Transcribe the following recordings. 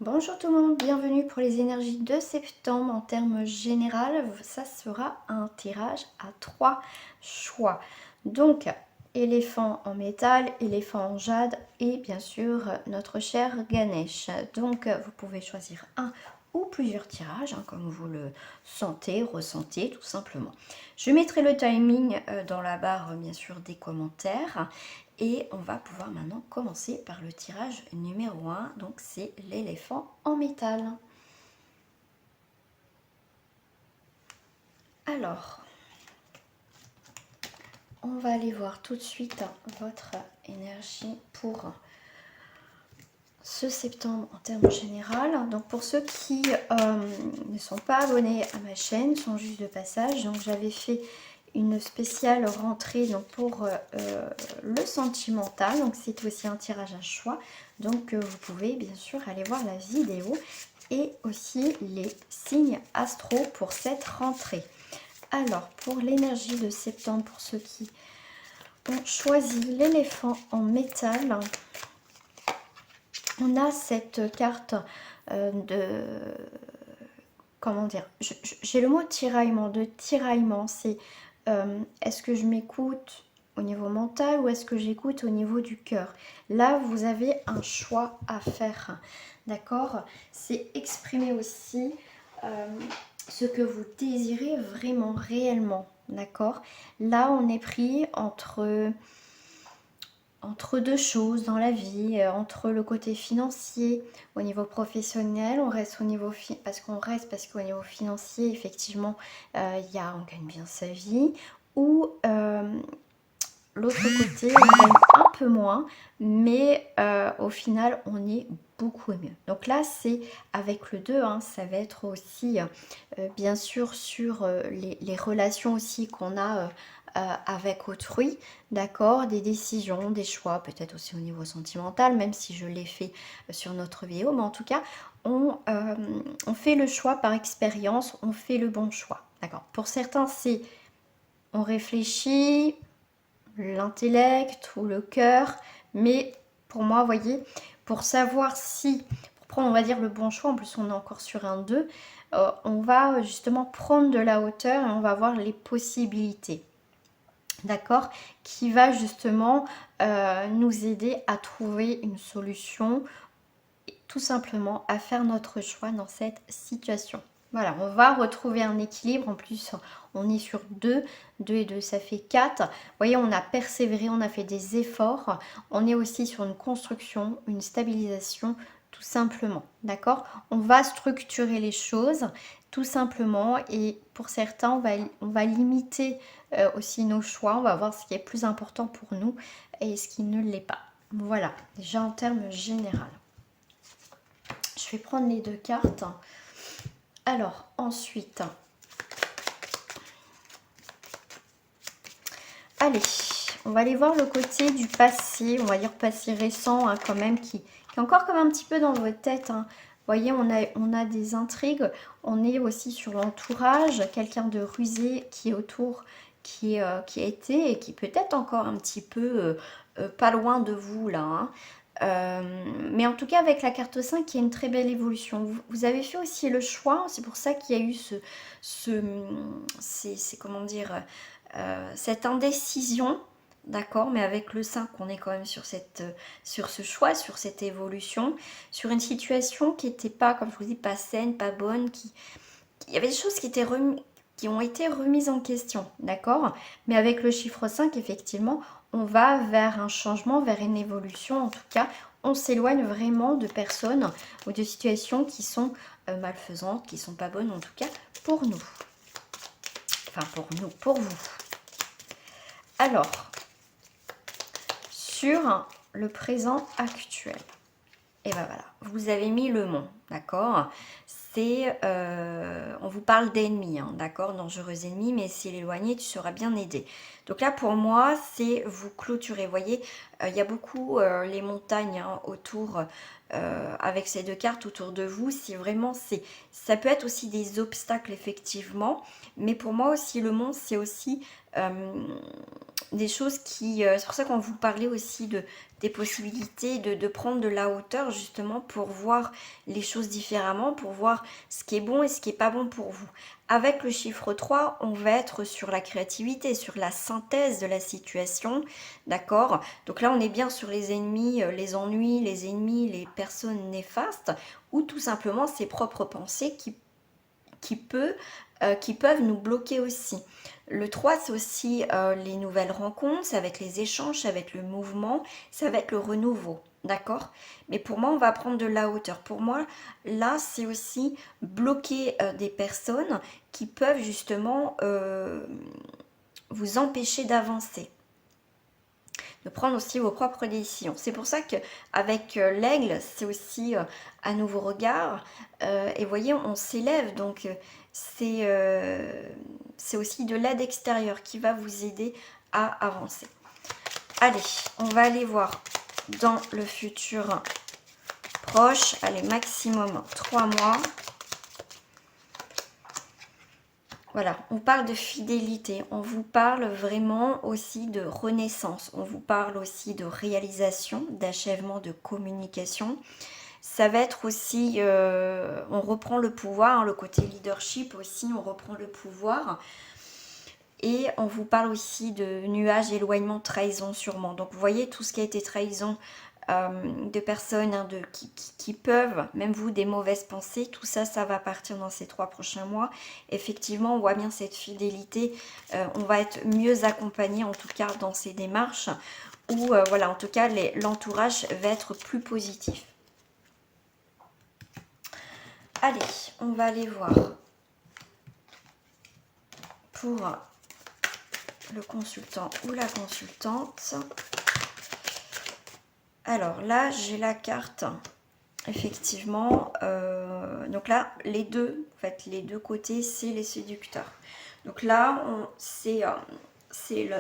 Bonjour tout le monde, bienvenue pour les énergies de septembre. En termes général, ça sera un tirage à 3 choix. Donc, éléphant en métal, éléphant en jade et bien sûr notre cher Ganesh. Donc, vous pouvez choisir un ou plusieurs tirages, comme vous le sentez, ressentez tout simplement. Je mettrai le timing dans la barre bien sûr des commentaires. Et on va pouvoir maintenant commencer par le tirage numéro 1. Donc c'est l'éléphant en métal. Alors, on va aller voir tout de suite votre énergie pour ce septembre en termes général. Donc pour ceux qui ne sont pas abonnés à ma chaîne, sont juste de passage, donc j'avais fait une spéciale rentrée donc pour le sentimental, donc c'est aussi un tirage à choix, donc vous pouvez bien sûr aller voir la vidéo et aussi les signes astro pour cette rentrée. Alors pour l'énergie de septembre, pour ceux qui ont choisi l'éléphant en métal, on a cette carte de, comment dire, j'ai le mot tiraillement, de tiraillement, c'est est-ce que je m'écoute au niveau mental ou est-ce que j'écoute au niveau du cœur? Là, vous avez un choix à faire, d'accord? C'est exprimer aussi ce que vous désirez vraiment, réellement, d'accord? Là, on est pris entre deux choses dans la vie, entre le côté financier, au niveau professionnel, on reste au niveau parce qu'au niveau financier, effectivement, on gagne bien sa vie, ou l'autre côté, on gagne un peu moins, mais au final, on est beaucoup mieux. Donc là, c'est avec le 2, ça va être aussi, bien sûr, sur les relations aussi qu'on a avec autrui, d'accord, des décisions, des choix, peut-être aussi au niveau sentimental, même si je l'ai fait sur notre vidéo, mais en tout cas, on fait le choix par expérience, on fait le bon choix, d'accord. Pour certains, c'est on réfléchit, l'intellect ou le cœur, mais pour moi, vous voyez, pour savoir si, pour prendre, on va dire, le bon choix, en plus on est encore sur un 2, on va justement prendre de la hauteur et on va voir les possibilités, d'accord, qui va justement nous aider à trouver une solution, tout simplement à faire notre choix dans cette situation. Voilà, on va retrouver un équilibre. En plus, on est sur 2. 2 et 2, ça fait 4. Vous voyez, on a persévéré, on a fait des efforts. On est aussi sur une construction, une stabilisation, tout simplement. D'accord? On va structurer les choses, tout simplement. Et pour certains, on va limiter aussi nos choix. On va voir ce qui est plus important pour nous et ce qui ne l'est pas. Voilà, déjà en termes généraux. Je vais prendre les 2 cartes. Alors, ensuite, allez, on va aller voir le côté du passé, on va dire passé récent, quand même, qui est encore comme un petit peu dans votre tête. Vous voyez, on a des intrigues, on est aussi sur l'entourage, quelqu'un de rusé qui est autour, qui a été et qui peut être encore un petit peu pas loin de vous là. Mais en tout cas, avec la carte 5, il y a une très belle évolution. Vous avez fait aussi le choix, c'est pour ça qu'il y a eu comment dire, cette indécision, d'accord, mais avec le 5, on est quand même sur ce choix, sur cette évolution, sur une situation qui n'était pas, comme je vous dis, pas saine, pas bonne, il y avait des choses qui ont été remises en question, d'accord, mais avec le chiffre 5, effectivement, on va vers un changement, vers une évolution. En tout cas, on s'éloigne vraiment de personnes ou de situations qui sont malfaisantes, qui sont pas bonnes, en tout cas pour nous. Enfin pour nous, pour vous. Alors, sur le présent actuel, et ben voilà, vous avez mis le mont, d'accord. C'est, on vous parle d'ennemis, d'accord, dangereux ennemis, mais si l'éloigné, tu seras bien aidé. Donc là, pour moi, c'est vous clôturer. Vous voyez, il y a beaucoup les montagnes autour, avec ces 2 cartes autour de vous. C'est vraiment, ça peut être aussi des obstacles, effectivement, mais pour moi aussi, le mont, c'est aussi des choses qui... c'est pour ça qu'on vous parlait aussi des possibilités de prendre de la hauteur justement pour voir les choses différemment, pour voir ce qui est bon et ce qui n'est pas bon pour vous. Avec le chiffre 3, on va être sur la créativité, sur la synthèse de la situation, d'accord? Donc là, on est bien sur les ennemis, les ennuis, les ennemis, les personnes néfastes, ou tout simplement ses propres pensées qui peuvent nous bloquer aussi. Le 3, c'est aussi les nouvelles rencontres, ça va être les échanges, ça va être le mouvement, ça va être le renouveau, d'accord? Mais pour moi, on va prendre de la hauteur. Pour moi, là, c'est aussi bloquer des personnes qui peuvent justement vous empêcher d'avancer, de prendre aussi vos propres décisions. C'est pour ça qu'avec l'aigle, c'est aussi un nouveau regard. Et vous voyez, on s'élève, donc c'est aussi de l'aide extérieure qui va vous aider à avancer. Allez, on va aller voir dans le futur proche. Allez, maximum 3 mois. Voilà, on parle de fidélité, on vous parle vraiment aussi de renaissance, on vous parle aussi de réalisation, d'achèvement, de communication. Ça va être aussi, on reprend le pouvoir, hein, le côté leadership aussi, on reprend le pouvoir. Et on vous parle aussi de nuages, éloignement, trahison sûrement. Donc vous voyez tout ce qui a été trahison de personnes hein, qui peuvent, même vous, des mauvaises pensées, tout ça, ça va partir dans ces 3 prochains mois. Effectivement, on voit bien cette fidélité, on va être mieux accompagné en tout cas dans ces démarches, où voilà, en tout cas, l'entourage va être plus positif. Allez, on va aller voir pour le consultant ou la consultante. Alors là, j'ai la carte, effectivement. Donc là, les deux, en fait, les deux côtés, c'est les séducteurs. Donc là, c'est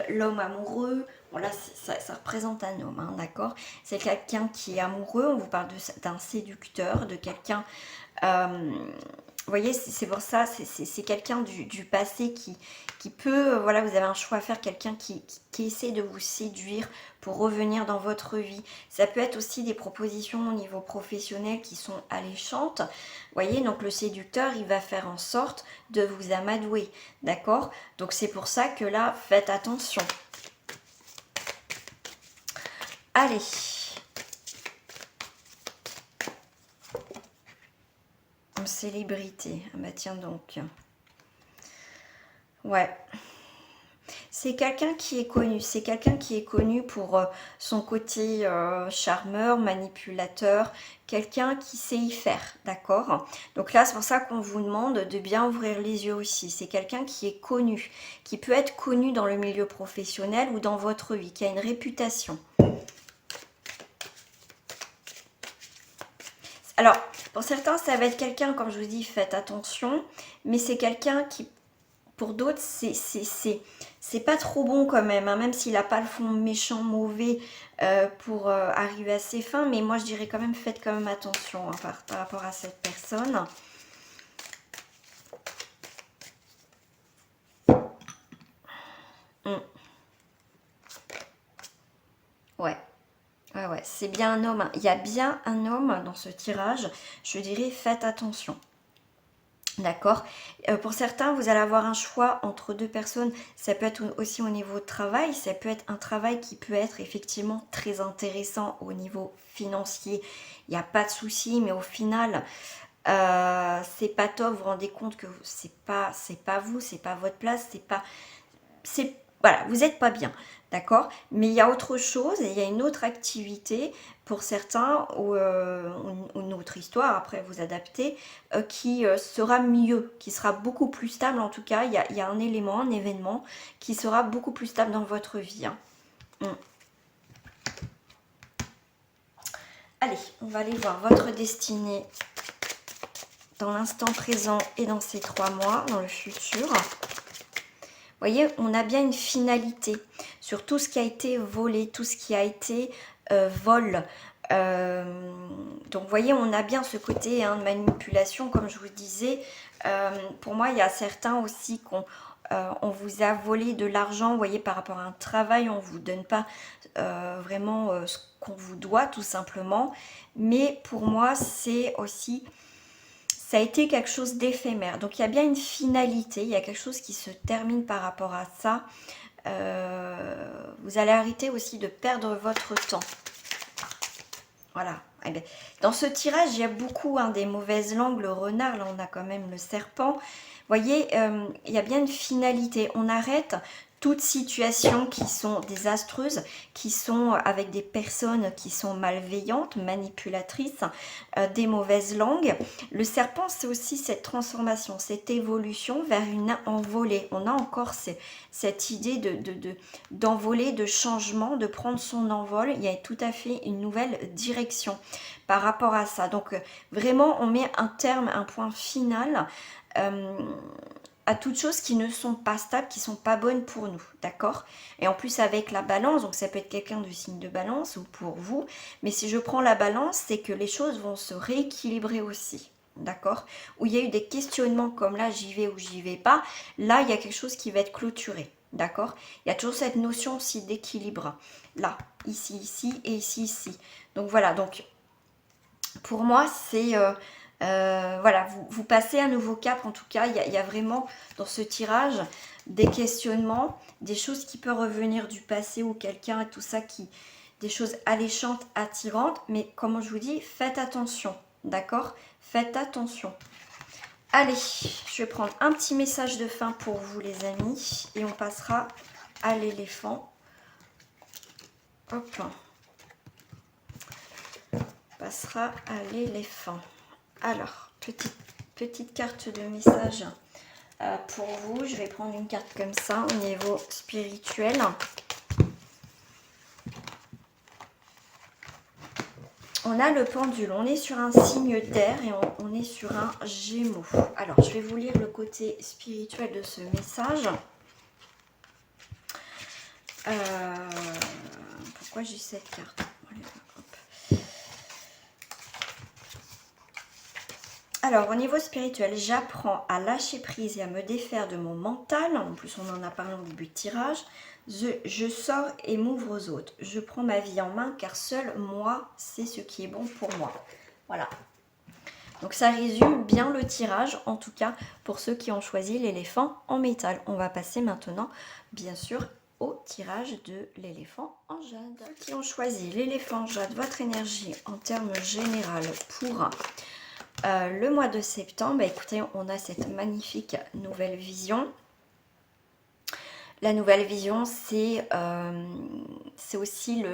l'homme amoureux. Bon là, ça représente un homme, hein, d'accord? C'est quelqu'un qui est amoureux. On vous parle d'un séducteur, de quelqu'un... vous voyez, c'est pour ça, c'est quelqu'un du passé qui peut, voilà, vous avez un choix à faire, quelqu'un qui essaie de vous séduire pour revenir dans votre vie. Ça peut être aussi des propositions au niveau professionnel qui sont alléchantes. Vous voyez, donc le séducteur, il va faire en sorte de vous amadouer, d'accord? Donc c'est pour ça que là, faites attention. Allez. En célébrité. Ah bah tiens donc. Ouais. C'est quelqu'un qui est connu. C'est quelqu'un qui est connu pour son côté charmeur, manipulateur. Quelqu'un qui sait y faire, d'accord? Donc là, c'est pour ça qu'on vous demande de bien ouvrir les yeux aussi. C'est quelqu'un qui est connu, qui peut être connu dans le milieu professionnel ou dans votre vie, qui a une réputation. Alors, pour certains, ça va être quelqu'un, comme je vous dis, faites attention, mais c'est quelqu'un qui, pour d'autres, c'est pas trop bon quand même, hein, même s'il n'a pas le fond méchant, mauvais pour arriver à ses fins, mais moi je dirais quand même, faites quand même attention hein, par rapport à cette personne. Ouais. Ouais, c'est bien un homme. Il y a bien un homme dans ce tirage. Je dirais, faites attention. D'accord. Pour certains, vous allez avoir un choix entre deux personnes. Ça peut être aussi au niveau de travail. Ça peut être un travail qui peut être effectivement très intéressant au niveau financier. Il n'y a pas de souci, mais au final, c'est pas top. Vous vous rendez compte que c'est pas vous, c'est pas votre place, voilà, vous n'êtes pas bien, d'accord? Mais il y a autre chose, et il y a une autre activité pour certains, ou une autre histoire, après vous adaptez, qui sera mieux, qui sera beaucoup plus stable. En tout cas, il y a un élément, un événement qui sera beaucoup plus stable dans votre vie. Hein. Allez, on va aller voir votre destinée dans l'instant présent et dans ces 3 mois, dans le futur. Vous voyez, on a bien une finalité sur tout ce qui a été volé, tout ce qui a été vol. Donc, vous voyez, on a bien ce côté hein, de manipulation, comme je vous disais. Pour moi, il y a certains aussi on vous a volé de l'argent, vous voyez, par rapport à un travail, on ne vous donne pas vraiment ce qu'on vous doit, tout simplement. Mais pour moi, c'est aussi, ça a été quelque chose d'éphémère. Donc il y a bien une finalité, il y a quelque chose qui se termine par rapport à ça. Vous allez arrêter aussi de perdre votre temps. Voilà. Eh bien, dans ce tirage, il y a beaucoup des mauvaises langues, le renard, là on a quand même le serpent. Vous voyez, il y a bien une finalité. On arrête toutes situations qui sont désastreuses, qui sont avec des personnes qui sont malveillantes, manipulatrices, des mauvaises langues. Le serpent, c'est aussi cette transformation, cette évolution vers une envolée. On a encore cette idée d'envoler, de changement, de prendre son envol. Il y a tout à fait une nouvelle direction par rapport à ça. Donc vraiment, on met un terme, un point final à toutes choses qui ne sont pas stables, qui ne sont pas bonnes pour nous, d'accord? Et en plus avec la balance, donc ça peut être quelqu'un du signe de balance ou pour vous, mais si je prends la balance, c'est que les choses vont se rééquilibrer aussi, d'accord? Où il y a eu des questionnements comme là, j'y vais ou j'y vais pas, là il y a quelque chose qui va être clôturé, d'accord? Il y a toujours cette notion aussi d'équilibre, là, ici, ici et ici, ici. Donc voilà, donc pour moi c'est... voilà, vous passez un nouveau cap. En tout cas, il y a vraiment dans ce tirage des questionnements, des choses qui peuvent revenir du passé ou quelqu'un et tout ça, des choses alléchantes, attirantes. Mais comme je vous dis, faites attention, d'accord? Faites attention. Allez, je vais prendre un petit message de fin pour vous les amis et on passera à l'éléphant. Hop. On passera à l'éléphant. Alors, petite carte de message pour vous. Je vais prendre une carte comme ça au niveau spirituel. On a le pendule. On est sur un signe d'air et on est sur un Gémeaux. Alors, je vais vous lire le côté spirituel de ce message. Pourquoi j'ai cette carte ? Alors, au niveau spirituel, j'apprends à lâcher prise et à me défaire de mon mental. En plus, on en a parlé au début de tirage. Je sors et m'ouvre aux autres. Je prends ma vie en main car seul moi, c'est ce qui est bon pour moi. Voilà. Donc, ça résume bien le tirage, en tout cas pour ceux qui ont choisi l'éléphant en métal. On va passer maintenant, bien sûr, au tirage de l'éléphant en jade. Ceux qui ont choisi l'éléphant en jade, votre énergie en termes généraux pour... le mois de septembre, écoutez, on a cette magnifique nouvelle vision. La nouvelle vision, c'est aussi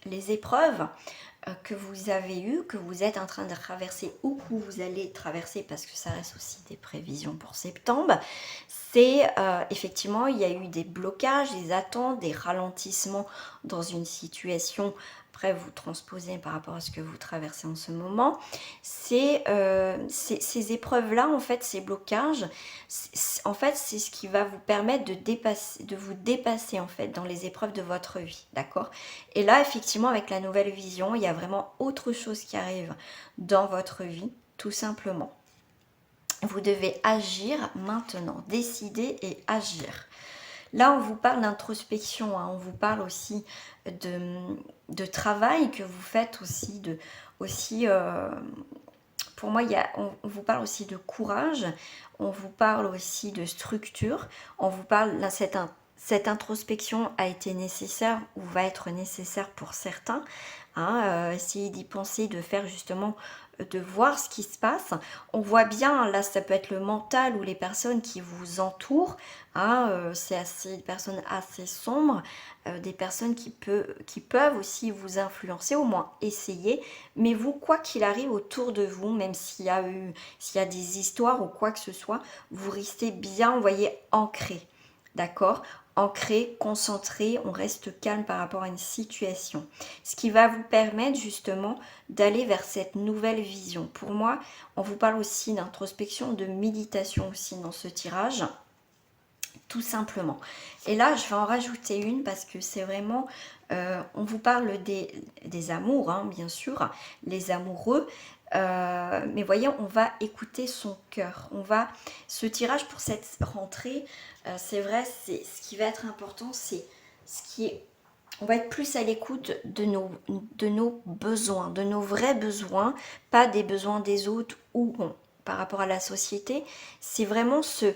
les épreuves que vous avez eues, que vous êtes en train de traverser ou que vous allez traverser, parce que ça reste aussi des prévisions pour septembre. C'est effectivement, il y a eu des blocages, des attentes, des ralentissements dans une situation. Après, vous transposez par rapport à ce que vous traversez en ce moment. Ces épreuves-là, en fait, ces blocages, en fait, c'est ce qui va vous permettre de vous dépasser, en fait, dans les épreuves de votre vie, d'accord? Et là, effectivement, avec la nouvelle vision, il y a vraiment autre chose qui arrive dans votre vie, tout simplement. Vous devez agir maintenant, décider et agir. Là, on vous parle d'introspection, on vous parle aussi de travail que vous faites aussi, pour moi, on vous parle aussi de courage, on vous parle aussi de structure, on vous parle, là, cette introspection a été nécessaire ou va être nécessaire pour certains. Essayez d'y penser, de faire justement, de voir ce qui se passe. On voit bien, là ça peut être le mental ou les personnes qui vous entourent. C'est des personnes assez sombres, des personnes qui peuvent aussi vous influencer, au moins essayer. Mais vous, quoi qu'il arrive autour de vous, même s'il y a des histoires ou quoi que ce soit, vous restez bien, vous voyez, ancré. D'accord ? Ancré, concentré, on reste calme par rapport à une situation. Ce qui va vous permettre justement d'aller vers cette nouvelle vision. Pour moi, on vous parle aussi d'introspection, de méditation aussi dans ce tirage. Tout simplement. Et là, je vais en rajouter une parce que c'est vraiment On vous parle des amours, hein, bien sûr, les amoureux. Mais voyez, on va écouter son cœur. Ce tirage pour cette rentrée, c'est vrai, ce qui va être important, c'est ce qui est... On va être plus à l'écoute de nos besoins, de nos vrais besoins, pas des besoins des autres ou bon, par rapport à la société. C'est vraiment se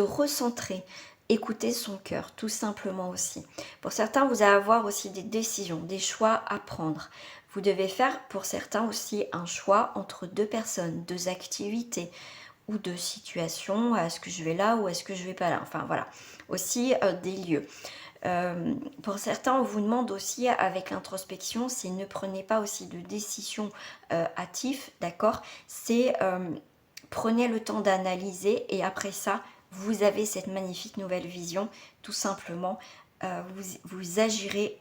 recentrer, écouter son cœur, tout simplement aussi. Pour certains, vous allez avoir aussi des décisions, des choix à prendre. Vous devez faire pour certains aussi un choix entre deux personnes, deux activités ou deux situations. Est-ce que je vais là ou est-ce que je vais pas là? Enfin voilà, aussi des lieux. Pour certains, on vous demande aussi avec l'introspection, c'est ne prenez pas aussi de décisions hâtives, d'accord? C'est prenez le temps d'analyser et après ça, vous avez cette magnifique nouvelle vision. Tout simplement, vous agirez,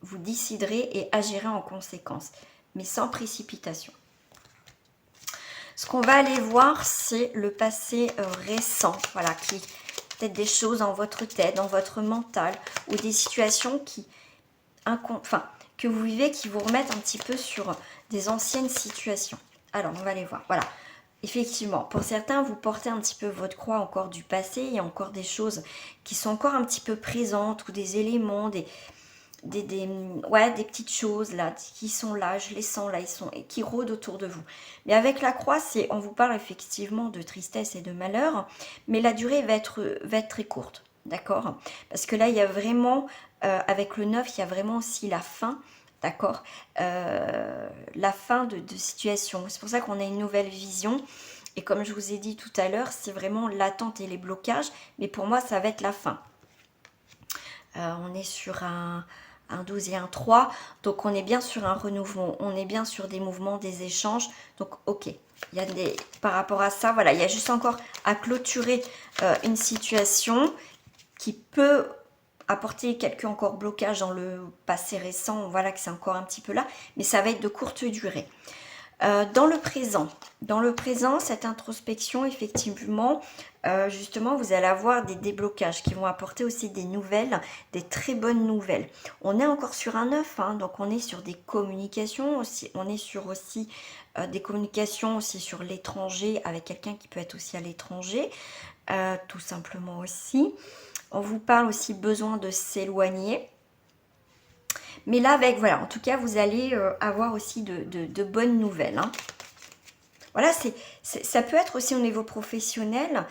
vous déciderez et agirez en conséquence, mais sans précipitation. Ce qu'on va aller voir, c'est le passé récent, voilà, qui peut-être des choses dans votre tête, dans votre mental, ou des situations que vous vivez, qui vous remettent un petit peu sur des anciennes situations. Alors, on va les voir. Voilà. Effectivement, pour certains, vous portez un petit peu votre croix encore du passé. Il y a encore des choses qui sont encore un petit peu présentes, ou des éléments, des petites choses là, qui sont là, je les sens là, qui rôdent autour de vous. Mais avec la croix, on vous parle effectivement de tristesse et de malheur, mais la durée va être très courte, d'accord? Parce que là, il y a vraiment, avec le 9, il y a vraiment aussi la fin, d'accord? La fin de situation. C'est pour ça qu'on a une nouvelle vision. Et comme je vous ai dit tout à l'heure, c'est vraiment l'attente et les blocages, mais pour moi, ça va être la fin. On est sur un 12 et un 3, donc on est bien sur un renouveau, on est bien sur des mouvements, des échanges, donc ok. Il y a par rapport à ça, voilà, il y a juste encore à clôturer une situation qui peut apporter quelques encore blocages dans le passé récent, voilà que c'est encore un petit peu là, mais ça va être de courte durée. Dans le présent, cette introspection, effectivement, justement, vous allez avoir des déblocages qui vont apporter aussi des nouvelles, des très bonnes nouvelles. On est encore sur un 9, hein, donc on est sur des communications aussi, on est sur aussi des communications aussi sur l'étranger, avec quelqu'un qui peut être aussi à l'étranger, tout simplement aussi. On vous parle aussi besoin de s'éloigner. Mais là, voilà, en tout cas, vous allez avoir aussi de bonnes nouvelles. Hein. Voilà, ça peut être aussi au niveau professionnel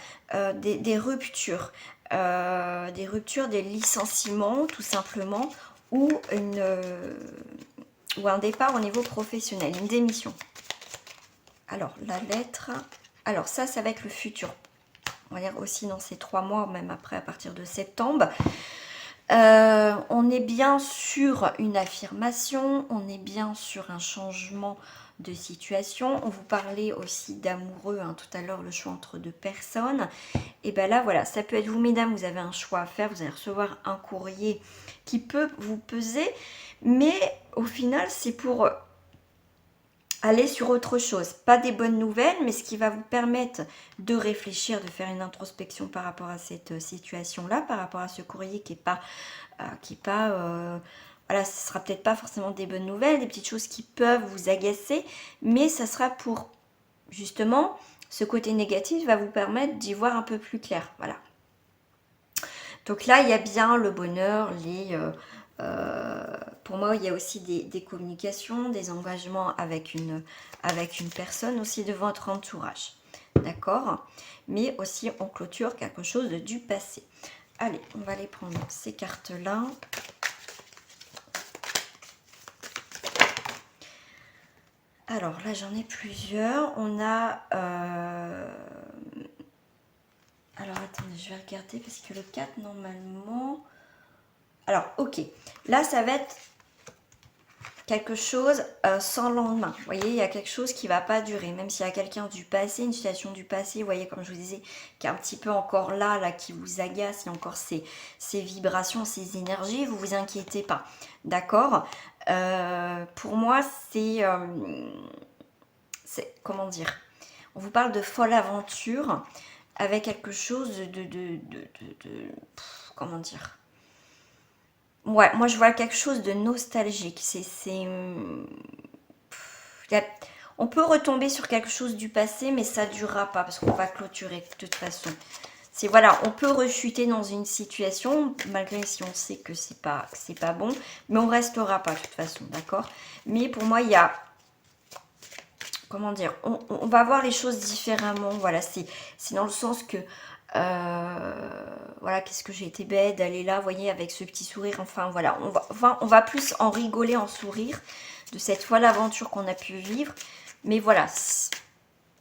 des ruptures. Des licenciements, tout simplement, ou un départ au niveau professionnel, une démission. Alors, la lettre... Alors, ça va être le futur. On va dire aussi dans ces 3 mois, même après, à partir de septembre. On est bien sur une affirmation, on est bien sur un changement de situation. On vous parlait aussi d'amoureux, hein, tout à l'heure, le choix entre deux personnes. Et bien là, voilà, ça peut être vous, mesdames, vous avez un choix à faire, vous allez recevoir un courrier qui peut vous peser, mais au final, c'est pour aller sur autre chose. Pas des bonnes nouvelles, mais ce qui va vous permettre de réfléchir, de faire une introspection par rapport à cette situation-là, par rapport à ce courrier qui n'est pas... voilà, ce ne sera peut-être pas forcément des bonnes nouvelles, des petites choses qui peuvent vous agacer, mais ça sera pour, justement, ce côté négatif va vous permettre d'y voir un peu plus clair. Voilà. Donc là, il y a bien le bonheur, pour moi, il y a aussi des communications, des engagements avec une personne aussi de votre entourage. D'accord? Mais aussi, on clôture quelque chose du passé. Allez, on va aller prendre ces cartes-là. Alors là, j'en ai plusieurs. On a... Alors, attendez, je vais regarder parce que le 4, normalement... Alors, ok. Là, ça va être quelque chose sans lendemain. Vous voyez, il y a quelque chose qui ne va pas durer. Même s'il y a quelqu'un du passé, une situation du passé, vous voyez, comme je vous disais, qui est un petit peu encore là qui vous agace, il y a encore ces vibrations, ces énergies, vous vous inquiétez pas. D'accord? Pour moi, c'est... comment dire? On vous parle de folle aventure avec quelque chose comment dire? Ouais, moi je vois quelque chose de nostalgique. Y a- On peut retomber sur quelque chose du passé, mais ça durera pas parce qu'on va clôturer de toute façon. C'est voilà, on peut rechuter dans une situation, malgré si on sait que c'est pas bon, mais on restera pas de toute façon, d'accord? Mais pour moi, il y a, comment dire, on va voir les choses différemment. Voilà, c'est dans le sens que, voilà, qu'est-ce que j'ai été bête d'aller là, vous voyez, avec ce petit sourire. Enfin, voilà, on va plus en rigoler, en sourire de cette fois l'aventure qu'on a pu vivre. Mais voilà,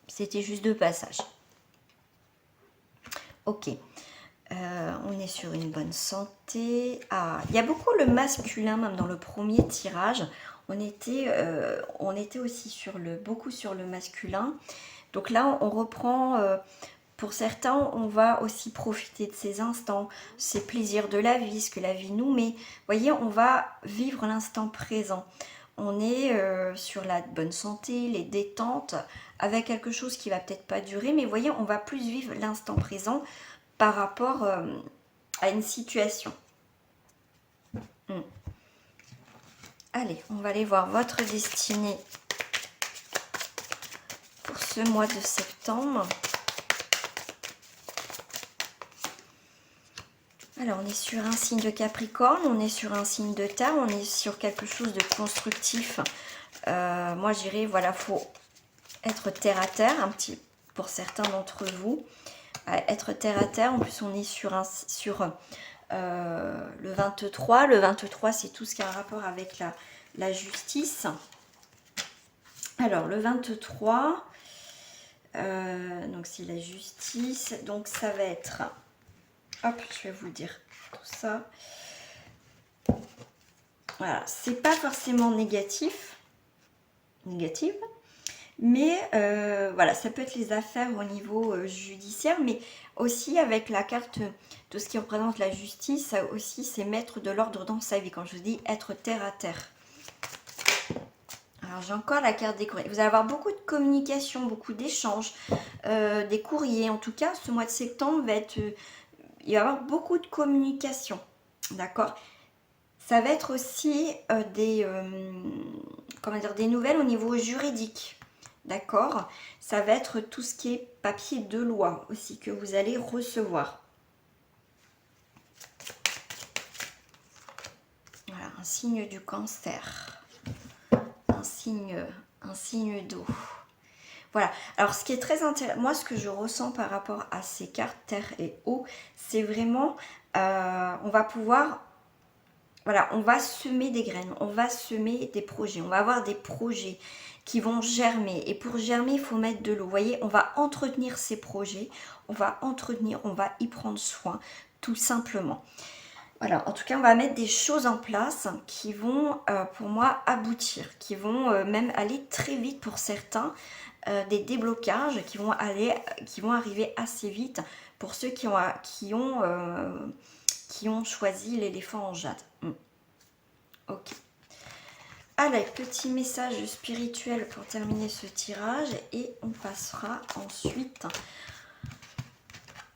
c'était juste de passage. Ok. On est sur une bonne santé. Ah, il y a beaucoup le masculin, même dans le premier tirage. On était aussi beaucoup sur le masculin. Donc là, on reprend. Pour certains, on va aussi profiter de ces instants, ces plaisirs de la vie, ce que la vie nous met. Vous voyez, on va vivre l'instant présent. On est sur la bonne santé, les détentes, avec quelque chose qui va peut-être pas durer, mais vous voyez, on va plus vivre l'instant présent par rapport à une situation. Allez, on va aller voir votre destinée pour ce mois de septembre. Alors, on est sur un signe de Capricorne, on est sur un signe de Terre, on est sur quelque chose de constructif. Moi, je dirais, voilà, faut être terre à terre, un petit pour certains d'entre vous. Être terre à terre, en plus, on est sur le 23. Le 23, c'est tout ce qui a un rapport avec la justice. Alors, le 23, donc c'est la justice. Donc, ça va être... Hop, je vais vous dire tout ça. Voilà, c'est pas forcément négatif, mais voilà, ça peut être les affaires au niveau judiciaire, mais aussi avec la carte, tout ce qui représente la justice, ça aussi c'est mettre de l'ordre dans sa vie, quand je vous dis être terre à terre. Alors j'ai encore la carte des courriers. Vous allez avoir beaucoup de communication, beaucoup d'échanges, des courriers. En tout cas, ce mois de septembre va être... il va y avoir beaucoup de communication, d'accord? Ça va être aussi comment dire, des nouvelles au niveau juridique, d'accord? Ça va être tout ce qui est papier de loi aussi que vous allez recevoir. Voilà, un signe du cancer, un signe d'eau. Voilà, alors ce qui est très intéressant, moi ce que je ressens par rapport à ces cartes terre et eau, c'est vraiment, on va pouvoir... Voilà, on va semer des graines, on va semer des projets, on va avoir des projets qui vont germer. Et pour germer, il faut mettre de l'eau. Vous voyez, on va entretenir ces projets, on va y prendre soin, tout simplement. Voilà, en tout cas, on va mettre des choses en place qui vont, pour moi, aboutir, qui vont même aller très vite pour certains, des déblocages qui vont arriver assez vite pour ceux qui ont choisi l'éléphant en jade. Ok. Allez, petit message spirituel pour terminer ce tirage et on passera ensuite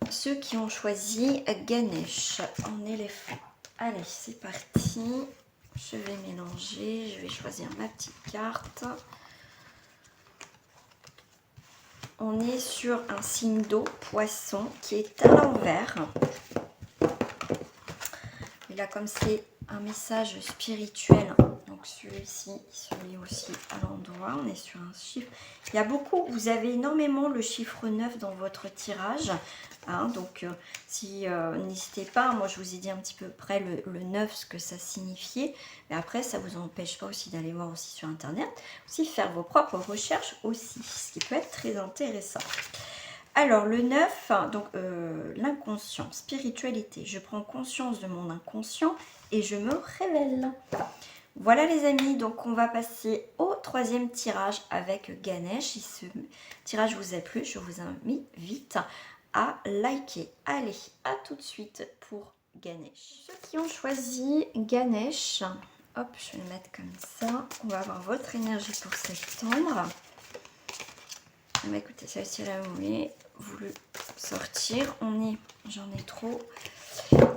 ceux qui ont choisi Ganesh en éléphant. Allez, c'est parti. Je vais mélanger, je vais choisir ma petite carte. On est sur un signe d'eau, poisson, qui est à l'envers. Et là, comme c'est un message spirituel, donc celui-ci, celui aussi à l'endroit, on est sur un chiffre. Il y a beaucoup, vous avez énormément le chiffre 9 dans votre tirage. Hein, donc, n'hésitez pas, moi je vous ai dit un petit peu près le 9, ce que ça signifiait. Mais après, ça ne vous empêche pas aussi d'aller voir aussi sur Internet. Aussi faire vos propres recherches aussi, ce qui peut être très intéressant. Alors, le 9, donc l'inconscient, spiritualité. Je prends conscience de mon inconscient et je me révèle. Voilà les amis, donc on va passer au troisième tirage avec Ganesh. Si ce tirage vous a plu, je vous invite à liker. Allez, à tout de suite pour Ganesh. Ceux qui ont choisi Ganesh, hop, je vais le mettre comme ça. On va avoir votre énergie pour septembre. Ah bah écoutez, ça aussi là, vous voulez voulu sortir. J'en ai trop.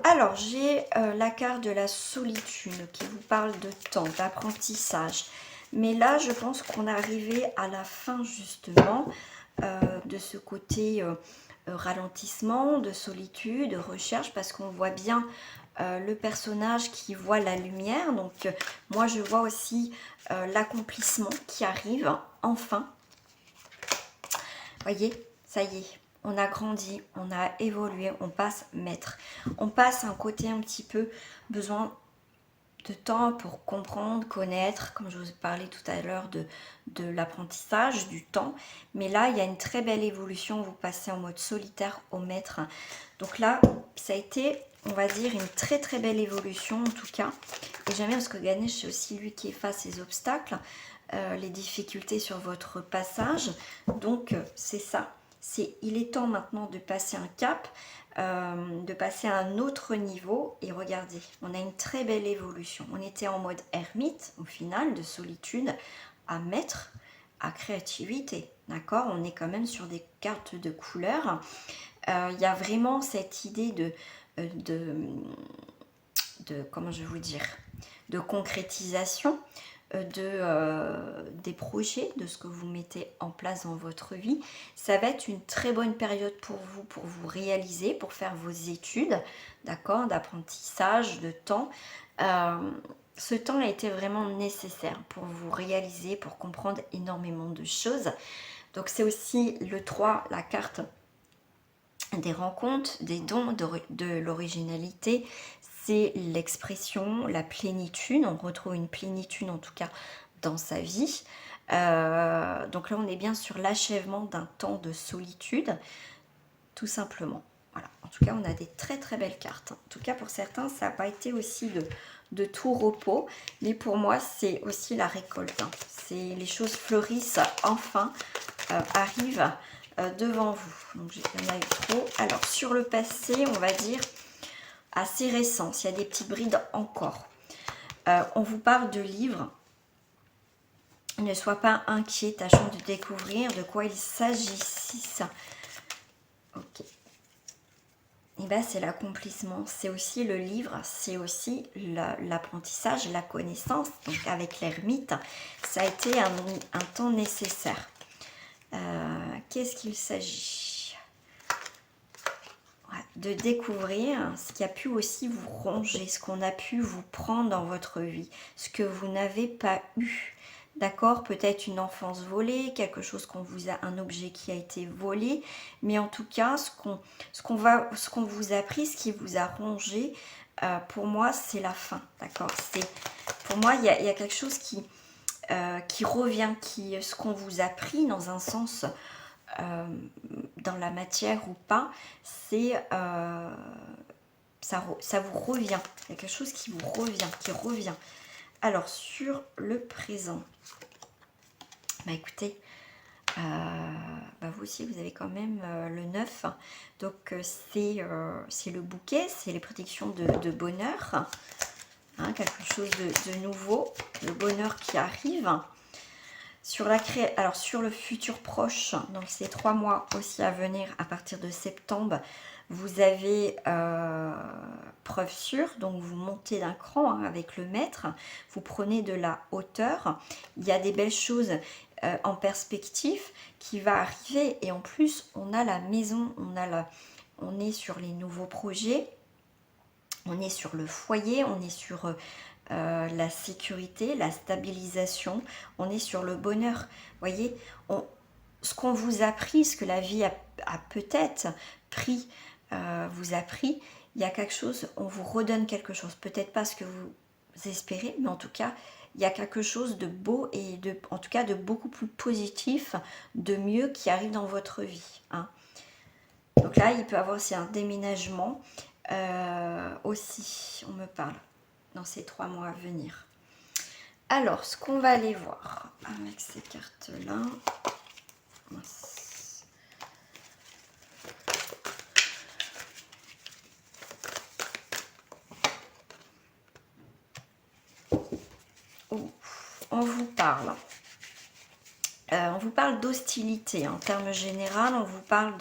Alors, j'ai la carte de la solitude qui vous parle de temps, d'apprentissage. Mais là, je pense qu'on est arrivé à la fin justement de ce côté ralentissement, de solitude, de recherche, parce qu'on voit bien le personnage qui voit la lumière. Donc, moi, je vois aussi l'accomplissement qui arrive, enfin. Voyez, ça y est, on a grandi, on a évolué, on passe maître. On passe un côté un petit peu besoin de temps pour comprendre, connaître, comme je vous parlais tout à l'heure de l'apprentissage, du temps. Mais là, il y a une très belle évolution, vous passez en mode solitaire au maître. Donc là, ça a été, on va dire, une très très belle évolution en tout cas. Et j'aime bien parce que Ganesh, c'est aussi lui qui efface les obstacles, les difficultés sur votre passage. Donc c'est ça. Il est temps maintenant de passer un cap, de passer à un autre niveau. Et regardez, on a une très belle évolution. On était en mode ermite, au final, de solitude, à maître, à créativité. D'accord? On est quand même sur des cartes de couleurs. Il y a vraiment cette idée comment je vais vous dire, de concrétisation des projets, de ce que vous mettez en place dans votre vie. Ça va être une très bonne période pour vous réaliser, pour faire vos études, d'accord, d'apprentissage, de temps. Ce temps a été vraiment nécessaire pour vous réaliser, pour comprendre énormément de choses. Donc c'est aussi le 3, la carte des rencontres, des dons, de l'originalité. C'est l'expression, la plénitude. On retrouve une plénitude en tout cas dans sa vie. Donc là, on est bien sur l'achèvement d'un temps de solitude, tout simplement. Voilà. En tout cas, on a des très très belles cartes. En tout cas, pour certains, ça n'a pas été aussi de tout repos. Mais pour moi, c'est aussi la récolte. C'est les choses fleurissent enfin, arrivent devant vous. Donc, il y en a eu trop. Alors, sur le passé, on va dire assez récent, s'il y a des petites brides encore. On vous parle de livres. Ne sois pas inquiet, tâchons de découvrir de quoi il s'agit. Ok. Et bien, c'est l'accomplissement. C'est aussi le livre, c'est aussi l'apprentissage, la connaissance. Donc, avec l'ermite, ça a été un temps nécessaire. Qu'est-ce qu'il s'agit? De découvrir ce qui a pu aussi vous ronger, ce qu'on a pu vous prendre dans votre vie, ce que vous n'avez pas eu. D'accord, peut-être une enfance volée, quelque chose un objet qui a été volé, mais en tout cas, ce qu'on vous a pris, ce qui vous a rongé, pour moi, c'est la fin. D'accord, pour moi, il y a quelque chose qui revient, ce qu'on vous a pris dans un sens. Dans la matière ou pas, ça vous revient. Il y a quelque chose qui vous revient, Alors, sur le présent, bah écoutez, vous aussi, vous avez quand même le 9. Donc, c'est le bouquet, c'est les prédictions de bonheur. Hein, quelque chose de nouveau, le bonheur qui arrive. Alors sur le futur proche, dans ces 3 mois aussi à venir, à partir de septembre, vous avez preuve sûre, donc vous montez d'un cran avec le maître, vous prenez de la hauteur, il y a des belles choses en perspective qui va arriver, et en plus on a la maison, on est sur les nouveaux projets, on est sur le foyer, on est sur la sécurité, la stabilisation, on est sur le bonheur. Voyez, ce qu'on vous a pris, ce que la vie a peut-être pris, vous a pris, il y a quelque chose, on vous redonne quelque chose. Peut-être pas ce que vous espérez, mais en tout cas, il y a quelque chose de beau et en tout cas de beaucoup plus positif, de mieux qui arrive dans votre vie. Hein. Donc là, il peut y avoir aussi un déménagement. Aussi, on me parle dans ces 3 mois à venir. Alors, ce qu'on va aller voir avec ces cartes-là. On vous parle. On vous parle d'hostilité. En termes généraux, on vous parle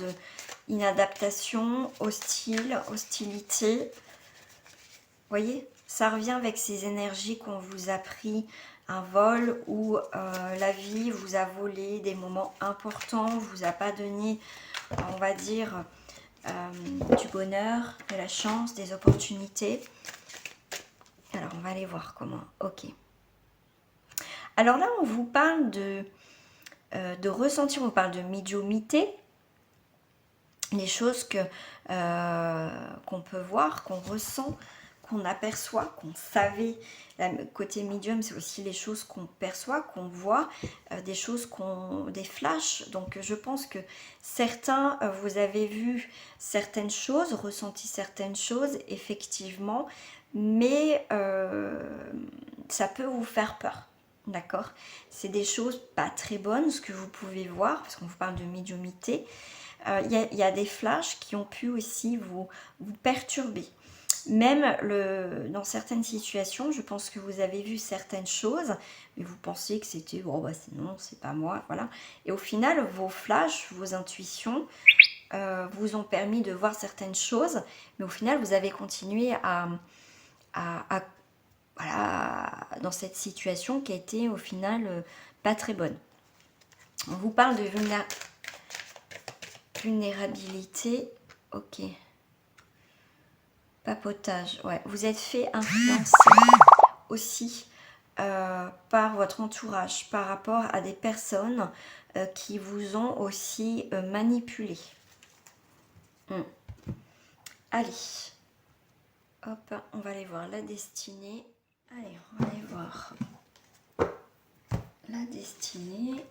inadaptation, hostilité. Vous voyez, ça revient avec ces énergies qu'on vous a pris un vol où la vie vous a volé des moments importants, vous a pas donné, on va dire, du bonheur, de la chance, des opportunités. Alors, on va aller voir comment. Ok. Alors là, on vous parle de ressentir, on parle de médiumnité, les choses qu'on peut voir, qu'on ressent, qu'on aperçoit, qu'on savait. Le côté médium, c'est aussi les choses qu'on perçoit, qu'on voit, des choses des flashs. Donc je pense que certains, vous avez vu certaines choses, ressenti certaines choses, effectivement, mais ça peut vous faire peur. D'accord? C'est des choses pas très bonnes, ce que vous pouvez voir, parce qu'on vous parle de médiumnité. Il y a des flashs qui ont pu aussi vous perturber. Même dans certaines situations, je pense que vous avez vu certaines choses, mais vous pensiez que c'était, oh bah non, c'est pas moi, voilà. Et au final, vos flashs, vos intuitions vous ont permis de voir certaines choses, mais au final, vous avez continué voilà, dans cette situation qui a été au final pas très bonne. On vous parle de vulnérabilité, ok. Papotage, ouais. Vous êtes fait influencer aussi par votre entourage, par rapport à des personnes qui vous ont aussi manipulé. Allez, hop, on va aller voir la destinée. Allez, on va aller voir la destinée.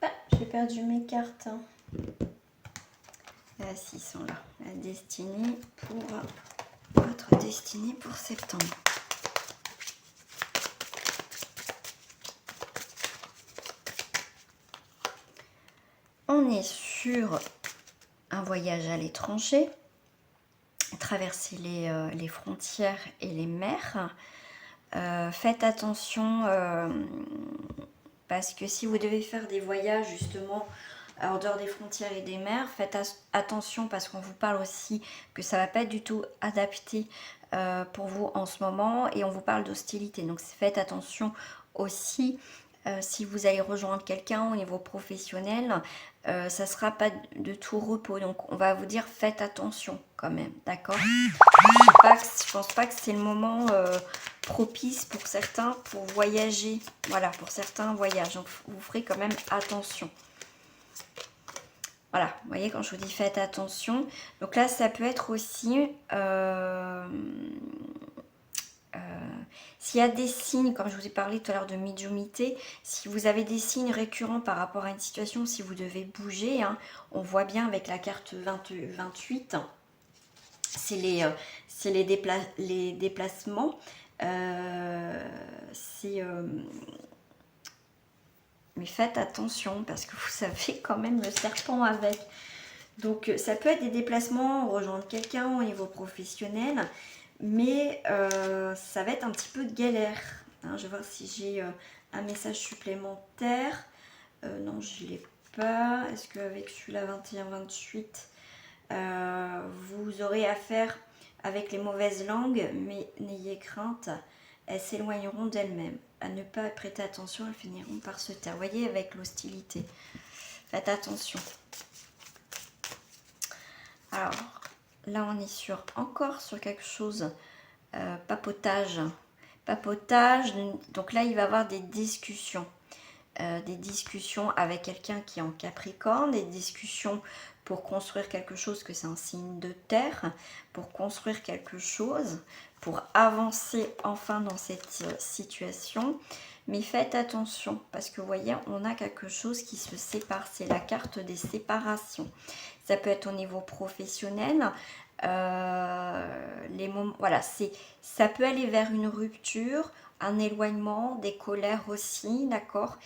Ah, j'ai perdu mes cartes. Hein. Ah, si, ils sont là. La destinée pour votre destinée pour septembre. On est sur un voyage à l'étranger, traverser les frontières et les mers. Faites attention parce que si vous devez faire des voyages justement en dehors des frontières et des mers, faites attention parce qu'on vous parle aussi que ça ne va pas être du tout adapté pour vous en ce moment et on vous parle d'hostilité. Donc faites attention aussi si vous allez rejoindre quelqu'un au niveau professionnel, ça ne sera pas de tout repos. Donc on va vous dire faites attention quand même, d'accord? Je pense pas que c'est le moment propice pour certains pour voyager. Voilà, pour certains voyages. Donc vous ferez quand même attention. Voilà, vous voyez quand je vous dis faites attention. Donc là, ça peut être aussi... s'il y a des signes, comme je vous ai parlé tout à l'heure de médiumnité, si vous avez des signes récurrents par rapport à une situation, si vous devez bouger, hein, on voit bien avec la carte 28, c'est les déplacements. Mais faites attention parce que vous savez quand même le serpent avec. Donc ça peut être des déplacements, rejoindre quelqu'un au niveau professionnel, mais ça va être un petit peu galère. Hein, je vais voir si j'ai un message supplémentaire. Non, je ne l'ai pas. Est-ce qu'avec celui-là 21-28, vous aurez affaire avec les mauvaises langues, mais n'ayez crainte, elles s'éloigneront d'elles-mêmes. À ne pas prêter attention, elles finiront par se taire. Vous voyez, avec l'hostilité. Faites attention. Alors, là, on est encore sur quelque chose, papotage. Papotage, donc là, il va y avoir des discussions. Des discussions avec quelqu'un qui est en Capricorne, des discussions pour construire quelque chose, que c'est un signe de terre, pour construire quelque chose, pour avancer enfin dans cette situation. Mais faites attention, parce que vous voyez, on a quelque chose qui se sépare, c'est la carte des séparations. Ça peut être au niveau professionnel, voilà, ça peut aller vers une rupture, un éloignement, des colères aussi, d'accord.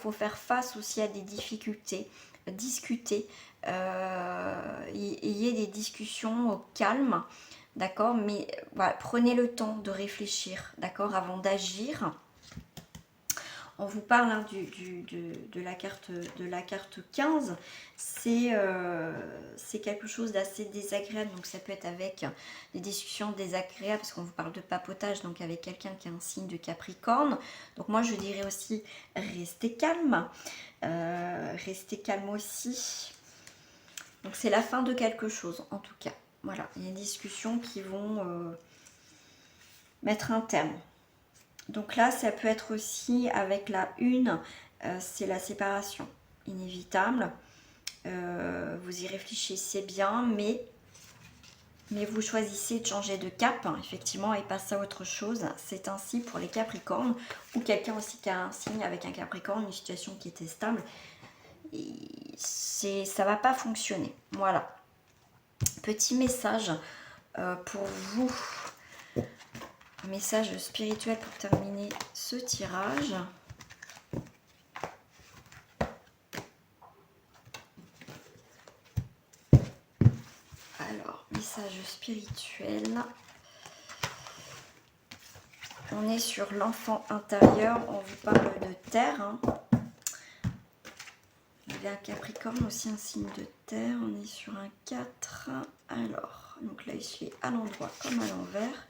Faut faire face aussi à des difficultés, discuter, ayez des discussions au calme, d'accord, mais voilà, prenez le temps de réfléchir, d'accord, avant d'agir. on vous parle hein, de la carte 15, c'est quelque chose d'assez désagréable. Donc ça peut être avec des discussions désagréables, parce qu'on vous parle de papotage, donc avec quelqu'un qui a un signe de Capricorne. Donc moi je dirais aussi restez calme. Restez calme aussi. Donc c'est la fin de quelque chose en tout cas. Voilà, il y a des discussions qui vont mettre un terme. Donc là, ça peut être aussi avec la une, c'est la séparation inévitable. Vous y réfléchissez bien, mais vous choisissez de changer de cap, hein, effectivement, et passer à autre chose. C'est ainsi pour les Capricornes, ou quelqu'un aussi qui a un signe avec un Capricorne, une situation qui était stable. Ça va pas fonctionner. Voilà. Petit message pour vous. Un message spirituel pour terminer ce tirage. Alors, message spirituel. On est sur l'enfant intérieur. On vous parle de terre. Hein. Il y a un Capricorne, aussi un signe de terre. On est sur un 4. Alors, donc là, il est à l'endroit comme à l'envers.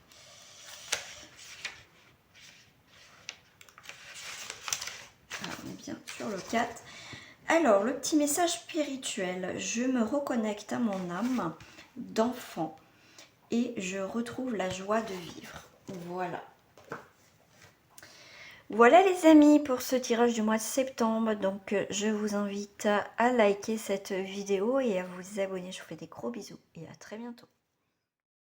On est bien sur le 4. Alors, le petit message spirituel. Je me reconnecte à mon âme d'enfant et je retrouve la joie de vivre. Voilà. Voilà les amis pour ce tirage du mois de septembre. Donc, je vous invite à liker cette vidéo et à vous abonner. Je vous fais des gros bisous et à très bientôt.